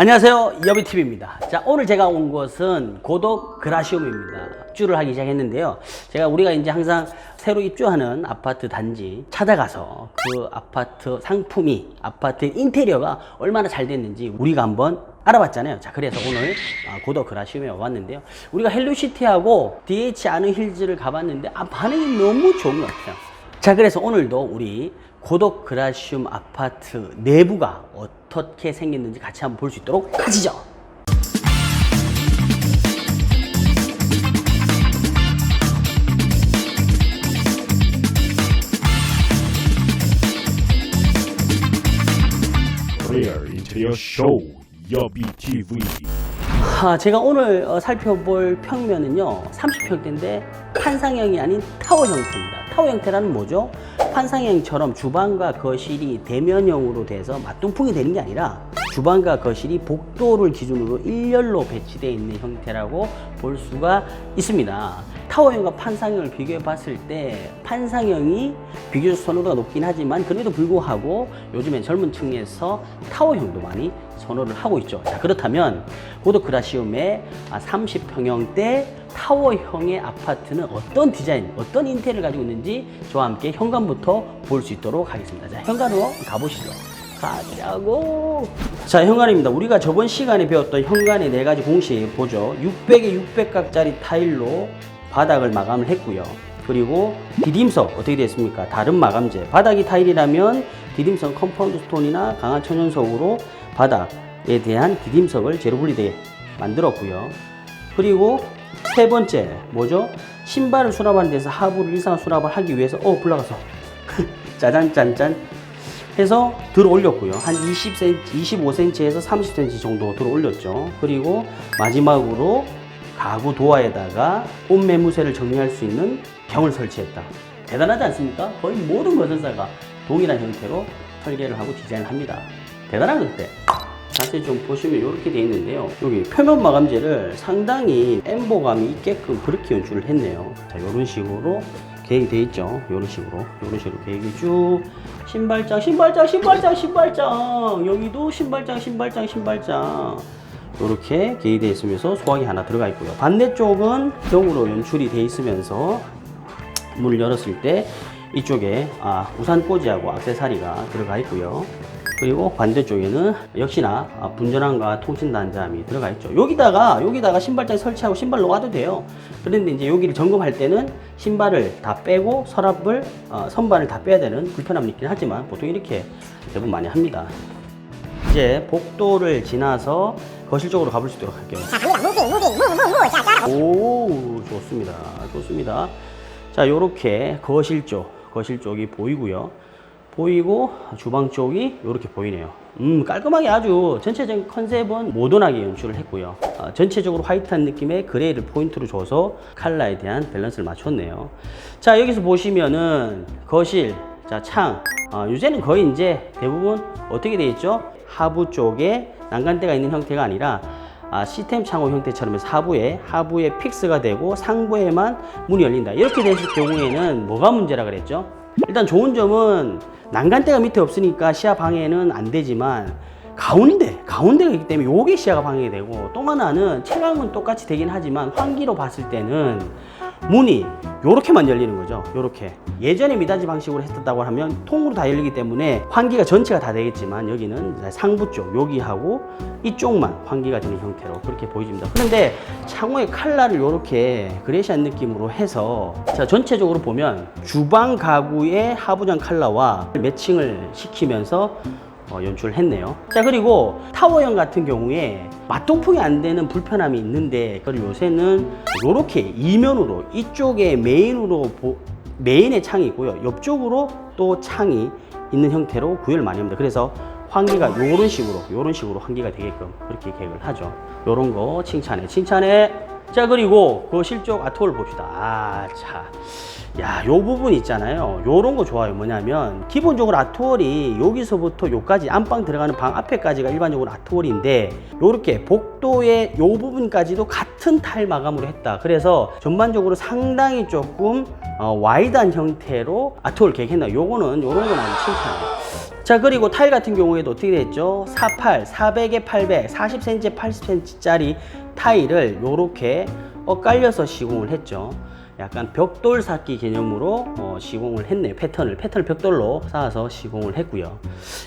안녕하세요, 여비TV입니다. 자, 오늘 제가 온 곳은 고덕 그라시움입니다. 입주를 하기 시작했는데요. 우리가 이제 항상 새로 입주하는 아파트 단지 찾아가서 그 아파트 상품이, 아파트 인테리어가 얼마나 잘 됐는지 우리가 한번 알아봤잖아요. 자, 그래서 오늘 고덕 그라시움에 왔는데요. 우리가 헬로시티하고 DH 아는힐즈를 가봤는데 반응이 너무 좋은 것 같아요. 자, 그래서 오늘도 우리 고덕 그라시움 아파트 내부가 어떻게 생겼는지 같이 한번 볼 수 있도록 하시죠. Clear Interior Show 여비TV. 제가 오늘 살펴볼 평면은요 30평대인데 판상형이 아닌 타워 형태입니다. 타워 형태라는 뭐죠? 판상형처럼 주방과 거실이 대면형으로 돼서 맞동풍이 되는 게 아니라 주방과 거실이 복도를 기준으로 일렬로 배치되어 있는 형태라고 볼 수가 있습니다. 타워형과 판상형을 비교해 봤을 때 판상형이 비교적 선호도가 높긴 하지만 그래도 불구하고 요즘엔 젊은 층에서 타워형도 많이 선호를 하고 있죠. 자, 그렇다면 고덕 그라시움의 30평형대 타워형의 아파트는 어떤 디자인, 어떤 인테리어를 가지고 있는지 저와 함께 현관부터 볼 수 있도록 하겠습니다. 자, 현관으로 가보시죠. 가자고. 자, 현관입니다. 우리가 저번 시간에 배웠던 현관의 4가지 공식 보죠. 600에 600각짜리 타일로 바닥을 마감을 했고요. 그리고 디딤석 어떻게 되어 있습니까? 다른 마감재. 바닥이 타일이라면 디딤석 컴파운드 스톤이나 강한 천연석으로 바닥에 대한 디딤석을 제로 분리되게 만들었고요. 그리고 세 번째 뭐죠? 신발을 수납하는 데서 하부를 일상 수납을 하기 위해서 불나갔어. 짜잔 짠짠 해서 들어 올렸고요. 한 20cm, 25cm에서 30cm 정도 들어 올렸죠. 그리고 마지막으로 가구 도어에다가 옷매무새를 정리할 수 있는 병을 설치했다. 대단하지 않습니까? 거의 모든 건설사가 동일한 형태로 설계를 하고 디자인을 합니다. 대단한 것 같아. 자세히 좀 보시면 이렇게 되어 있는데요. 여기 표면 마감재를 상당히 엠보감이 있게끔 그렇게 연출을 했네요. 자, 이런 식으로 계획이 되어 있죠. 이런 식으로 계획이 쭉 신발장 여기도 신발장 이렇게 계획이 되어 있으면서 소화기 하나 들어가 있고요. 반대쪽은 병으로 연출이 되어 있으면서 문을 열었을 때 이쪽에 우산꽂이하고 액세서리가 들어가 있고요. 그리고 반대쪽에는 역시나 분전함과 통신단자함이 들어가 있죠. 여기다가 신발장 설치하고 신발 놓아도 돼요. 그런데 이제 여기를 점검할 때는 신발을 다 빼고 서랍을 선반을 다 빼야 되는 불편함이 있긴 하지만 보통 이렇게 대부분 많이 합니다. 이제 복도를 지나서 거실 쪽으로 가볼 수 있도록 할게요. 오, 좋습니다. 자, 요렇게 거실 쪽이 보이고요. 보이고 주방 쪽이 이렇게 보이네요. 깔끔하게 아주 전체적인 컨셉은 모던하게 연출을 했고요. 전체적으로 화이트한 느낌의 그레이를 포인트로 줘서 컬러에 대한 밸런스를 맞췄네요. 자, 여기서 보시면은 거실, 자, 창, 요새는 거의 이제 대부분 어떻게 되어 있죠? 하부 쪽에 난간대가 있는 형태가 아니라 시스템 창호 형태처럼 해서 하부에 픽스가 되고 상부에만 문이 열린다. 이렇게 됐을 경우에는 뭐가 문제라 그랬죠? 일단 좋은 점은 난간대가 밑에 없으니까 시야 방해는 안 되지만 가운데가 있기 때문에 요게 시야가 방해가 되고, 또 하나는 채광은 똑같이 되긴 하지만 환기로 봤을 때는 문이 요렇게만 열리는 거죠. 요렇게 예전에 미닫이 방식으로 했었다고 하면 통으로 다 열리기 때문에 환기가 전체가 다 되겠지만 여기는 상부 쪽 여기하고 이쪽만 환기가 되는 형태로 그렇게 보여집니다. 그런데 창호의 컬러를 요렇게 그레이시한 느낌으로 해서, 자, 전체적으로 보면 주방 가구의 하부장 컬러와 매칭을 시키면서 연출을 했네요. 자, 그리고 타워형 같은 경우에 맞동풍이 안 되는 불편함이 있는데, 그걸 요새는 이렇게 이면으로 이쪽에 메인의 창이 있고요. 옆쪽으로 또 창이 있는 형태로 구현을 많이 합니다. 그래서 환기가 요런 식으로 환기가 되게끔 그렇게 계획을 하죠. 요런 거 칭찬해. 자, 그리고 그 실쪽 아트홀 봅시다. 야, 요 부분 있잖아요. 요런 거 좋아요. 뭐냐면 기본적으로 아트월이 여기서부터 요까지 안방 들어가는 방 앞에까지가 일반적으로 아트월인데, 요렇게 복도의 요 부분까지도 같은 타일 마감으로 했다. 그래서 전반적으로 상당히 조금 와이드한 형태로 아트월 계획했나. 요런 건 아주 칭찬이에요. 자, 그리고 타일 같은 경우에도 어떻게 됐죠? 48, 400에 800, 40cm, 80cm짜리 타일을 요렇게 엇갈려서 시공을 했죠. 약간 벽돌 쌓기 개념으로 시공을 했네요. 패턴을 벽돌로 쌓아서 시공을 했고요.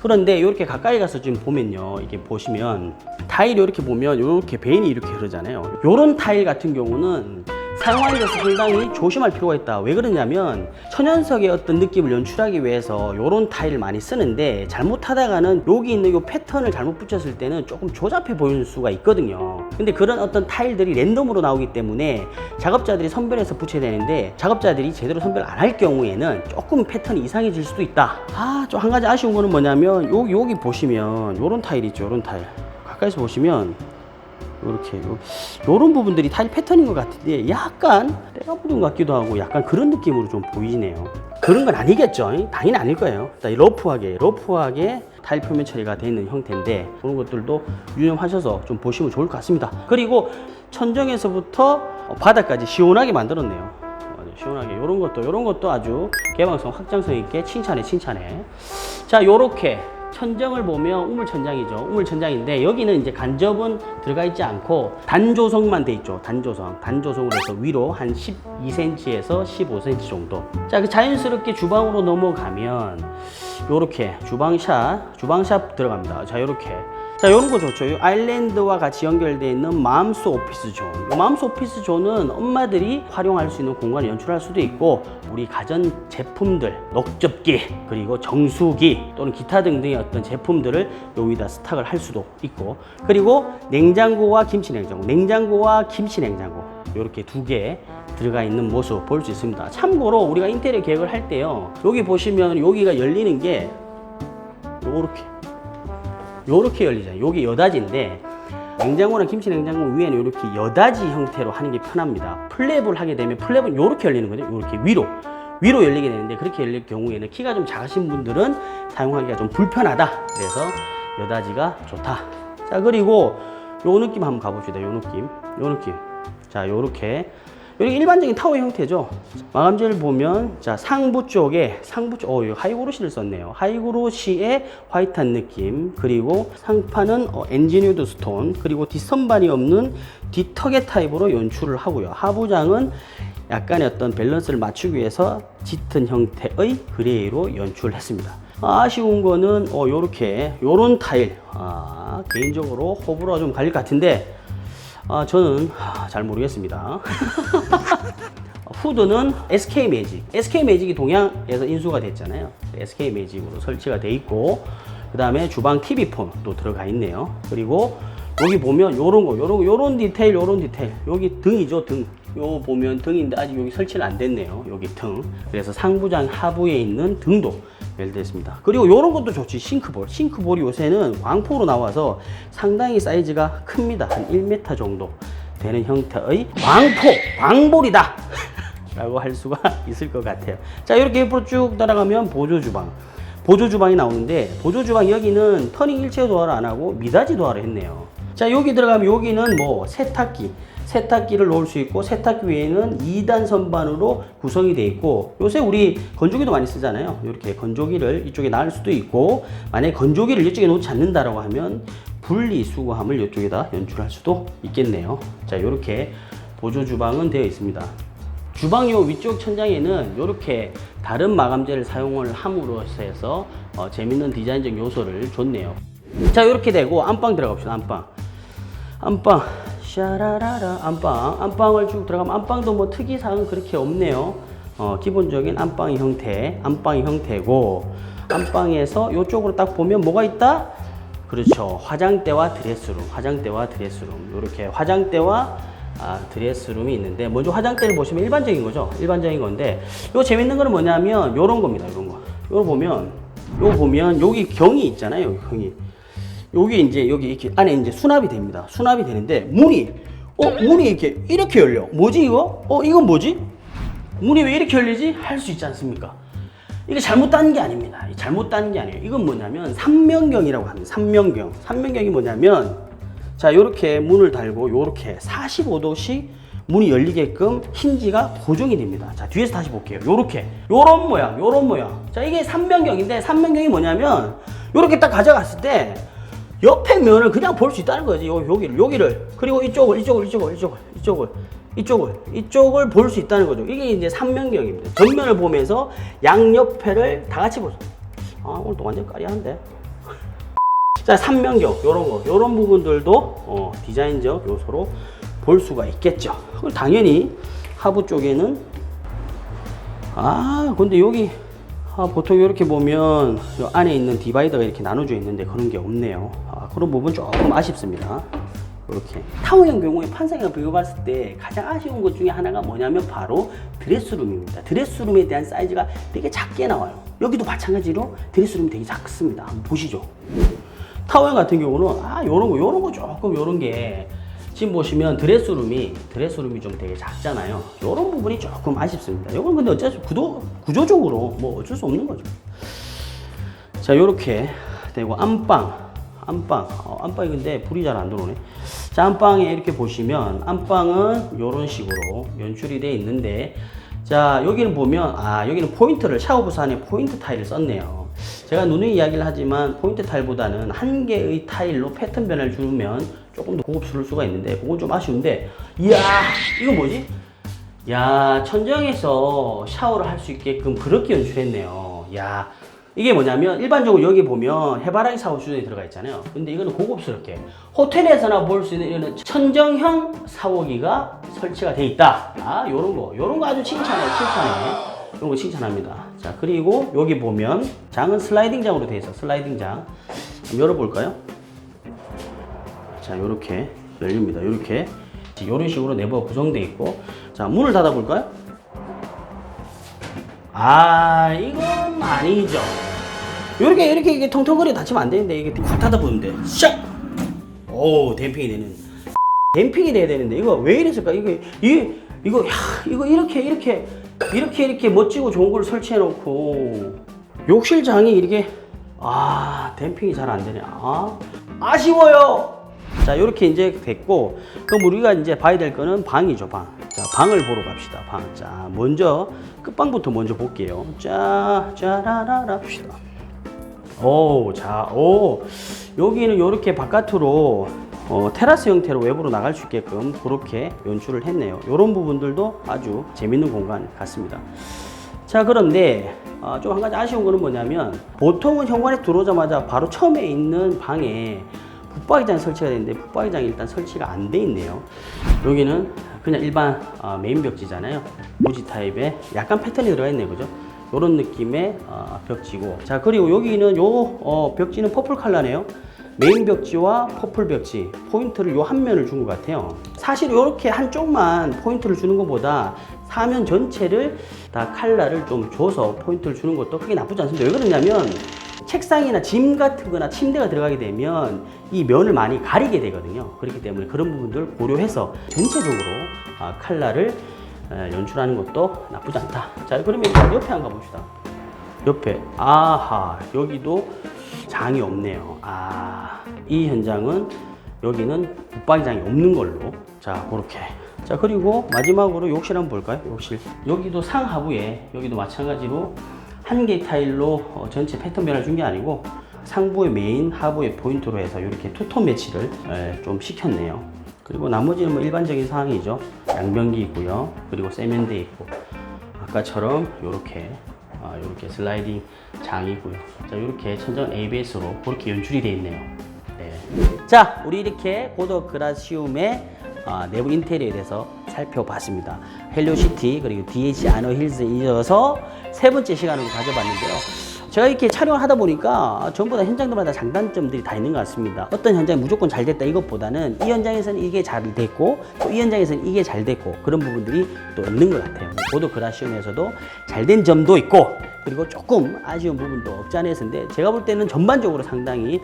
그런데 이렇게 가까이 가서 지금 보면요, 이게 보시면 타일이 이렇게 보면 이렇게 베인이 이렇게 흐르잖아요. 요런 타일 같은 경우는 사용하는 데서 상당히 조심할 필요가 있다. 왜 그러냐면 천연석의 어떤 느낌을 연출하기 위해서 요런 타일을 많이 쓰는데, 잘못하다가는 여기 있는 요 패턴을 잘못 붙였을 때는 조금 조잡해 보이는 수가 있거든요. 근데 그런 어떤 타일들이 랜덤으로 나오기 때문에 작업자들이 선별해서 붙여야 되는데, 작업자들이 제대로 선별 안 할 경우에는 조금 패턴이 이상해질 수도 있다. 좀 한 가지 아쉬운 거는 뭐냐면 여기 보시면 요런 타일 있죠. 요런 타일 가까이서 보시면 이렇게 요런 부분들이 타일 패턴인 것 같은데 약간 때가 묻은 것 같기도 하고 약간 그런 느낌으로 좀 보이네요. 그런 건 아니겠죠. 당연히 아닐 거예요. 러프하게 타일 표면 처리가 되어 있는 형태인데, 그런 것들도 유념하셔서 좀 보시면 좋을 것 같습니다. 그리고 천정에서부터 바닥까지 시원하게 만들었네요. 시원하게. 요런 것도 아주 개방성, 확장성 있게 칭찬해. 자, 요렇게 천정을 보면 우물천장이죠. 우물천장인데 여기는 이제 간접은 들어가 있지 않고 단조성만 돼 있죠. 단조성으로 해서 위로 한 12cm에서 15cm 정도. 자, 그 자연스럽게 주방으로 넘어가면 요렇게 주방샵 들어갑니다. 자, 요렇게. 자, 요런 거 좋죠. 요 아일랜드와 같이 연결되어 있는 맘스 오피스 존. 요 맘스 오피스 존은 엄마들이 활용할 수 있는 공간을 연출할 수도 있고, 우리 가전 제품들, 녹접기, 그리고 정수기 또는 기타 등등의 어떤 제품들을 요 위에다 스탁을 할 수도 있고, 그리고 냉장고와 김치냉장고, 요렇게 두 개 들어가 있는 모습 볼 수 있습니다. 참고로 우리가 인테리어 계획을 할 때요, 여기 보시면 여기가 열리는 게 요렇게 열리잖아요. 여기 여닫이인데, 냉장고나 김치 냉장고 위에는 이렇게 여닫이 형태로 하는 게 편합니다. 플랩을 하게 되면 플랩은 이렇게 열리는 거죠. 이렇게 위로 열리게 되는데, 그렇게 열릴 경우에는 키가 좀 작으신 분들은 사용하기가 좀 불편하다. 그래서 여닫이가 좋다. 자, 그리고 요 느낌 한번 가봅시다. 요 느낌. 자, 요렇게 일반적인 타워 형태죠. 마감재를 보면, 자, 상부 쪽에 이거 하이그로시를 썼네요. 하이그로시의 화이트한 느낌, 그리고 상판은 엔지니어드 스톤, 그리고 뒷선반이 없는 뒤터개 타입으로 연출을 하고요. 하부장은 약간의 어떤 밸런스를 맞추기 위해서 짙은 형태의 그레이로 연출을 했습니다. 아쉬운 거는 요런 타일. 개인적으로 호불호가 좀 갈릴 것 같은데, 저는 잘 모르겠습니다. 후드는 SK 매직이 동양에서 인수가 됐잖아요. SK 매직으로 설치가 돼 있고, 그 다음에 주방 TV폰도 들어가 있네요. 그리고 여기 보면 요런 디테일, 여기 등이죠, 등. 요 보면 등인데 아직 여기 설치는 안 됐네요. 여기 등. 그래서 상부장 하부에 있는 등도 연결됐습니다. 그리고 요런 것도 좋지. 싱크볼이 요새는 광포로 나와서 상당히 사이즈가 큽니다. 한 1m 정도 되는 형태의 광볼이다 라고 할 수가 있을 것 같아요. 자, 이렇게 옆으로 쭉 따라가면 보조주방이 나오는데, 보조주방 여기는 터닝 일체 도어를 안 하고 미닫이 도어를 했네요. 자, 여기 들어가면 여기는 뭐 세탁기를 놓을 수 있고, 세탁기 위에는 2단 선반으로 구성이 되어 있고, 요새 우리 건조기도 많이 쓰잖아요. 이렇게 건조기를 이쪽에 놔을 수도 있고, 만약에 건조기를 이쪽에 놓지 않는다라고 하면 분리수거함을 이쪽에다 연출할 수도 있겠네요. 자, 이렇게 보조 주방은 되어 있습니다. 주방 요 위쪽 천장에는 이렇게 다른 마감재를 사용을 함으로써 해서 재밌는 디자인적 요소를 줬네요. 자, 이렇게 되고 안방 들어갑시다. 안방 샤라라라. 안방을 쭉 들어가면 안방도 뭐 특이사항은 그렇게 없네요. 기본적인 안방의 형태고, 안방에서 이쪽으로 딱 보면 뭐가 있다? 그렇죠. 화장대와 드레스룸. 이렇게 화장대와 드레스룸이 있는데, 먼저 화장대를 보시면 일반적인 거죠. 일반적인 건데, 요 재밌는 거는 뭐냐면 요런 겁니다. 요거 보면 여기 경이 있잖아요. 여기 이렇게 안에 이제 수납이 됩니다. 수납이 되는데, 문이 이렇게 열려. 뭐지 이거? 이건 뭐지? 문이 왜 이렇게 열리지? 할 수 있지 않습니까? 이게 잘못 닫는 게 아닙니다. 이건 뭐냐면 삼면경이라고 합니다. 삼면경이 뭐냐면, 자, 요렇게 문을 달고 요렇게 45도씩 문이 열리게끔 힌지가 고정이 됩니다. 자, 뒤에서 다시 볼게요. 요렇게. 요런 모양. 자, 이게 3면경인데 3면경이 뭐냐면 요렇게 딱 가져갔을 때 옆에 면을 그냥 볼 수 있다는 거지. 여기를. 그리고 이쪽을 볼 수 있다는 거죠. 이게 이제 3면경입니다. 전면을 보면서 양옆에를 다 같이 보죠. 아, 오늘 또 완전 까리한데. 자, 3면경 요런 부분들도 디자인적 요소로 볼 수가 있겠죠. 그럼 당연히 하부 쪽에는 근데 여기 보통 이렇게 보면 요 안에 있는 디바이더가 이렇게 나눠져 있는데 그런 게 없네요. 그런 부분 조금 아쉽습니다. 이렇게 타워형 경우에 판상이랑 비교봤을 때 가장 아쉬운 것 중에 하나가 뭐냐면 바로 드레스룸입니다. 드레스룸에 대한 사이즈가 되게 작게 나와요. 여기도 마찬가지로 드레스룸이 되게 작습니다. 한번 보시죠. 타워형 같은 경우는 요런 거 조금 요런 게 지금 보시면 드레스룸이 좀 되게 작잖아요. 요런 부분이 조금 아쉽습니다. 요건 근데 어차피 구조적으로 뭐 어쩔 수 없는 거죠. 자, 요렇게 되고 안방이 근데 불이 잘 안 들어오네. 자, 안방에 이렇게 보시면 안방은 요런 식으로 연출이 되어 있는데, 자, 여기는 보면 여기는 포인트를 샤워부스 안에 포인트 타일을 썼네요. 제가 누누이 이야기를 하지만 포인트 타일보다는 한 개의 타일로 패턴 변화를 주면 조금 더 고급스러울 수가 있는데 그건 좀 아쉬운데, 이야, 이거 뭐지? 야, 천장에서 샤워를 할 수 있게끔 그렇게 연출했네요. 야, 이게 뭐냐면 일반적으로 여기 보면 해바라기 샤워 수준이 들어가 있잖아요. 근데 이거는 고급스럽게 호텔에서나 볼 수 있는 이런 천정형 샤워기가 설치가 돼 있다. 요런 거 아주 칭찬해. 이런 거 칭찬합니다. 자, 그리고 여기 보면 장은 슬라이딩 장으로 되어 있어. 슬라이딩 장. 한번 열어볼까요? 자, 요렇게 열립니다. 요렇게 이런 식으로 내부가 구성되어 있고, 자, 문을 닫아 볼까요? 이건 아니죠. 이렇게 이게 텅텅거려 닫히면 안 되는데, 이게 확 닫아보면 돼. 샥! 오, 댐핑이 돼야 되는데, 이거 왜 이랬을까? 이거 이렇게 멋지고 좋은 걸 설치해 놓고, 욕실장이 이렇게, 댐핑이 잘 안 되네. 아쉬워요! 자, 요렇게 이제 됐고, 그럼 우리가 이제 봐야 될 거는 방이죠, 방. 자, 방을 보러 갑시다, 방. 자, 먼저, 끝방부터 먼저 볼게요. 자, 짜라라라 봅시다. 여기는 요렇게 바깥으로, 테라스 형태로 외부로 나갈 수 있게끔 그렇게 연출을 했네요. 요런 부분들도 아주 재밌는 공간 같습니다. 자, 그런데, 좀 한 가지 아쉬운 거는 뭐냐면, 보통은 현관에 들어오자마자 바로 처음에 있는 방에 붙박이장이 설치가 되는데 붙박이장이 일단 설치가 안 돼 있네요. 여기는 그냥 일반 메인 벽지잖아요. 무지 타입의 약간 패턴이 들어가 있네요, 그죠? 요런 느낌의 벽지고, 자, 그리고 여기는 벽지는 퍼플 컬러네요. 메인 벽지와 퍼플 벽지 포인트를 요 한 면을 준 것 같아요. 사실 이렇게 한쪽만 포인트를 주는 것보다 사면 전체를 다 컬러를 좀 줘서 포인트를 주는 것도 크게 나쁘지 않습니다. 왜 그러냐면 책상이나 짐 같은 거나 침대가 들어가게 되면 이 면을 많이 가리게 되거든요. 그렇기 때문에 그런 부분들 고려해서 전체적으로 컬러를 연출하는 것도 나쁘지 않다. 자, 그러면 옆에 한번 가봅시다. 옆에, 여기도 장이 없네요. 이 현장은 여기는 붙박이장이 없는 걸로. 자, 그렇게. 자, 그리고 마지막으로 욕실 한번 볼까요? 욕실. 여기도 상하부에, 여기도 마찬가지로 한 개의 타일로 전체 패턴 변화를 준 게 아니고 상부의 메인, 하부의 포인트로 해서 이렇게 투톤 매치를 좀 시켰네요. 그리고 나머지는 뭐 일반적인 사항이죠. 양변기 있고요. 그리고 세면대 있고, 아까처럼 이렇게 슬라이딩 장이고요. 자, 이렇게 천장 ABS로 그렇게 연출이 되어 있네요. 네. 자, 우리 이렇게 고덕 그라시움의 내부 인테리어에 대해서 살펴봤습니다. 헬리오시티 그리고 DH 아너힐즈에 이어서 세 번째 시간을 가져봤는데요. 제가 이렇게 촬영을 하다 보니까 전부 다 현장들마다 장단점들이 다 있는 것 같습니다. 어떤 현장이 무조건 잘 됐다 이것보다는 이 현장에서는 이게 잘 됐고 또 이 현장에서는 이게 잘 됐고 그런 부분들이 또 있는 것 같아요. 고덕 그라시움에서도 잘 된 점도 있고 그리고 조금 아쉬운 부분도 없지 않아 있었는데 제가 볼 때는 전반적으로 상당히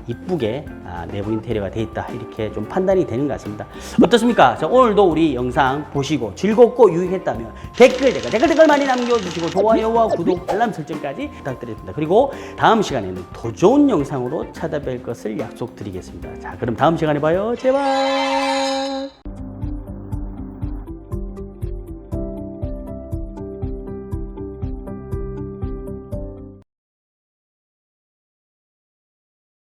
이쁘게 내부 인테리어가 돼 있다 이렇게 좀 판단이 되는 것 같습니다. 어떻습니까? 자, 오늘도 우리 영상 보시고 즐겁고 유익했다면 댓글 많이 남겨주시고 좋아요와 구독 알람 설정까지 부탁드립니다. 그리고 다음 시간에는 더 좋은 영상으로 찾아뵐 것을 약속드리겠습니다. 자, 그럼 다음 시간에 봐요. 제발.